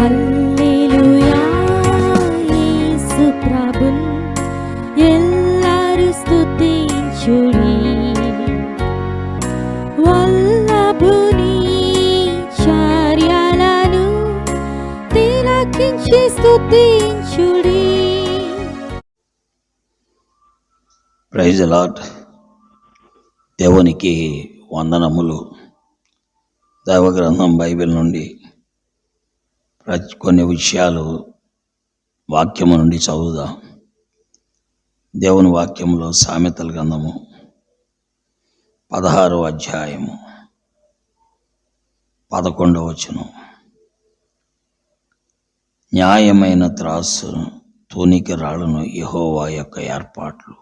హల్లెలూయా యేసు ప్రభున్ ఎల్లరు స్తుతించుడి. వల్లభుని చర్యలను తిలకించి స్తుతించుడి. Praise the Lord. దేవునికి వందనములు. దైవగ్రంథం బైబిల్ నుండి కొన్ని విషయాలు వాక్యము నుండి చదువుదాం. దేవుని వాక్యంలో సామెతల గ్రంథము 16వ అధ్యాయము 11వ వచనం. న్యాయమైన త్రాసు తూనికి రాళ్ళను యెహోవా యొక్క ఏర్పాట్లు,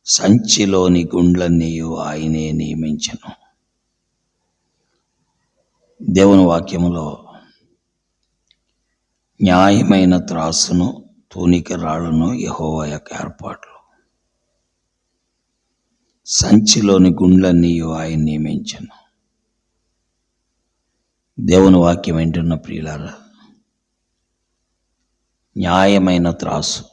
సంచిలోని గుండ్లన్నీ ఆయనే నియమించెను. దేవుని వాక్యములో న్యాయమైన త్రాసును తూనికి రాళ్ళను యెహోవా యొక్క ఏర్పాట్లు, సంచిలోని గుండ్లన్నీ ఆయన నియమించెను. దేవుని వాక్యం వింటున్న ప్రియులారా, న్యాయమైన త్రాసు.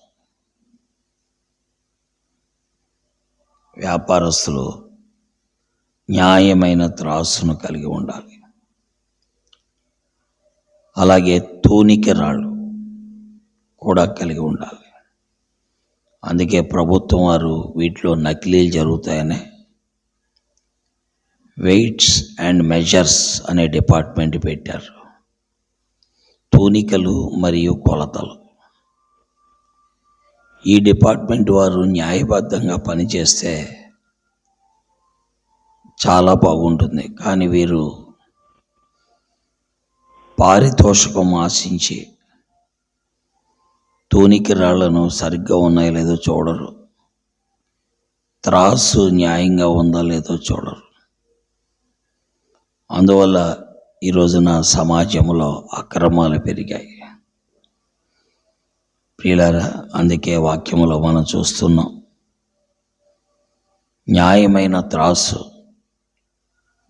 వ్యాపారస్తులు న్యాయమైన త్రాసును కలిగి ఉండాలి. అలాగే తూనికి రాళ్ళు కూడా కలిగి ఉండాలి. అందుకే ప్రభుత్వం వారు వీటిలో నకిలీలు జరుగుతాయని వెయిట్స్ అండ్ మెజర్స్ అనే డిపార్ట్మెంట్ పెట్టారు. తూనికలు మరియు కొలతలు. ఈ డిపార్ట్మెంట్ వారు న్యాయబద్ధంగా పనిచేస్తే చాలా బాగుంటుంది. కానీ వీరు పారితోషికం ఆశించి తూనికి రాళ్లను సరిగ్గా ఉన్నాయో లేదో చూడరు, త్రాసు న్యాయంగా ఉందా లేదో చూడరు. అందువల్ల ఈ రోజున సమాజంలో అక్రమాలు పెరిగాయి. ప్రియులారా, అందుకే వాక్యములో మనం చూస్తున్నాం, న్యాయమైన త్రాసు,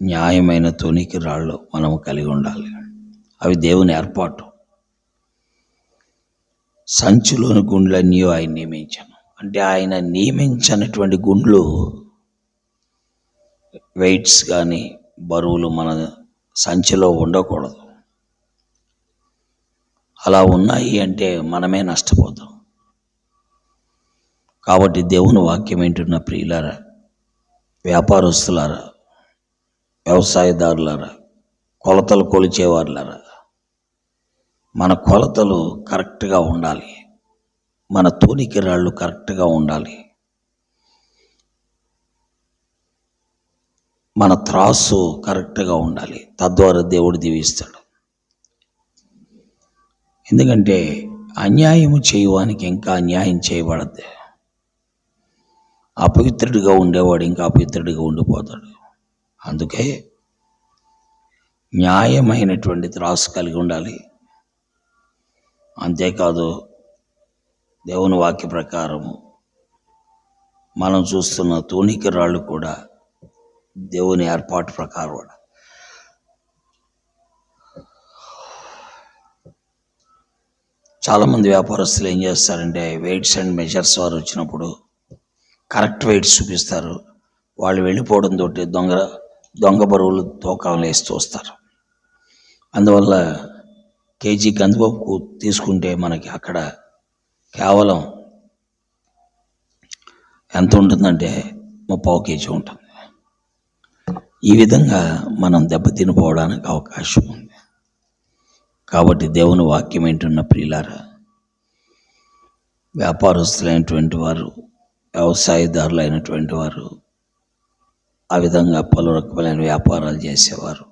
న్యాయమైన తూనికి రాళ్ళు మనము కలిగి ఉండాలి. అవి దేవుని ఏర్పాటు. సంచిలోని గుండ్లన్నీ ఆయన నియమించాను. అంటే ఆయన నియమించినటువంటి గుండ్లు, వెయిట్స్ కానీ బరువులు మన సంచిలో ఉండకూడదు. అలా ఉన్నాయి అంటే మనమే నష్టపోతాం. కాబట్టి దేవుని వాక్యం వింటున్న ప్రియులారా, వ్యాపారస్తులారా, వ్యవసాయదారులారా, కొలతలు కొలిచేవారులారా, మన కొలతలు కరెక్ట్గా ఉండాలి. మన తూనికి రాళ్ళు కరెక్ట్గా ఉండాలి. మన త్రాసు కరెక్ట్గా ఉండాలి. తద్వారా దేవుడు దీవిస్తాడు. ఎందుకంటే అన్యాయము చేయడానికి ఇంకా అన్యాయం చేయబడద్దు. అపవిత్రుడిగా ఉండేవాడు ఇంకా అపవిత్రుడిగా ఉండిపోతాడు. అందుకే న్యాయమైనటువంటి త్రాసు కలిగి ఉండాలి. అంతేకాదు, దేవుని వాక్య ప్రకారము మనం చూస్తున్న తూనికి రాళ్ళు కూడా దేవుని ఏర్పాటు ప్రకారం. చాలామంది వ్యాపారస్తులు ఏం చేస్తారంటే, వెయిట్స్ అండ్ మెజర్స్ వారు వచ్చినప్పుడు కరెక్ట్ వెయిట్స్ చూపిస్తారు. వాళ్ళు వెళ్ళిపోవడంతో దొంగ బరువులు తూకాలు వేస్తూ వస్తారు. అందువల్ల కేజీ కందిపప్పు తీసుకుంటే మనకి అక్కడ కేవలం ఎంత ఉంటుందంటే 30 కేజీ ఉంటుంది. ఈ విధంగా మనం దెబ్బతినిపోవడానికి అవకాశం ఉంది. కాబట్టి దేవుని వాక్యం వింటున్న ప్రియులారా, వ్యాపారస్తులైనటువంటి వారు, వ్యవసాయదారులైనటువంటి వారు, ఆ విధంగా పలు రకమైన వ్యాపారాలు చేసేవారు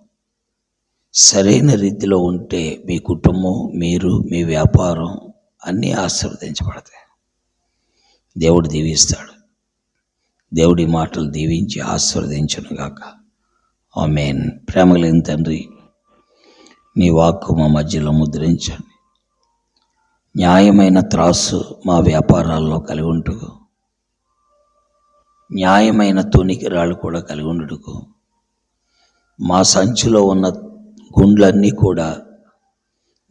సరైన రీతిలో ఉంటే మీ కుటుంబం, మీరు, మీ వ్యాపారం అన్నీ ఆశీర్వదించబడతాయి. దేవుడు దీవిస్తాడు. దేవుడి మాటలు దీవించి ఆశీర్వదించునుగాక. ఆమేన్. ప్రేమ కలిగిన తండ్రి, నీ వాక్కు మా మధ్యలో ముద్రించండి. న్యాయమైన త్రాసు మా వ్యాపారాల్లో కలిగి ఉంటూ, న్యాయమైన తూనికి రాళ్ళు కూడా కలిగి ఉండుటకు, మా సంచిలో ఉన్న గుండ్లన్నీ కూడా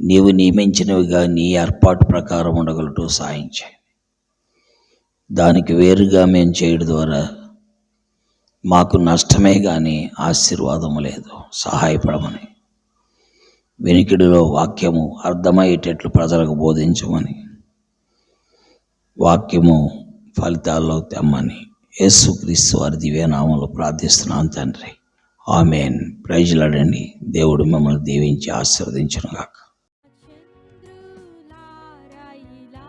నీవు నియమించినవిగా నీ ఏర్పాటు ప్రకారం ఉండగలటూ సాయం చేయి. దానికి వేరుగా మేము చేయడం ద్వారా మాకు నష్టమే కానీ ఆశీర్వాదము లేదు. సహాయపడమని, వినికిడిలో వాక్యము అర్థమయ్యేటట్లు ప్రజలకు బోధించమని, వాక్యము ఫలితాల్లో తెమ్మని యేసుక్రీస్తు వారి దివ్యనామంలో ప్రార్థిస్తున్నాను తండ్రి. ఆమేన్. ప్రైజ్లాడండి. దేవుడు మిమ్మల్ని దీవించి ఆశీర్వదించును గాక. చంద్రులారాయిలా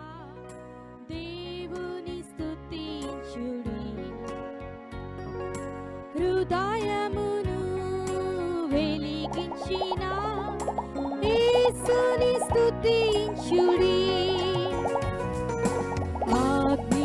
దేవుని స్తుతించుడి, హృదయమును వెలిగించిన యేసుని స్తుతించుడి. ఆత్మ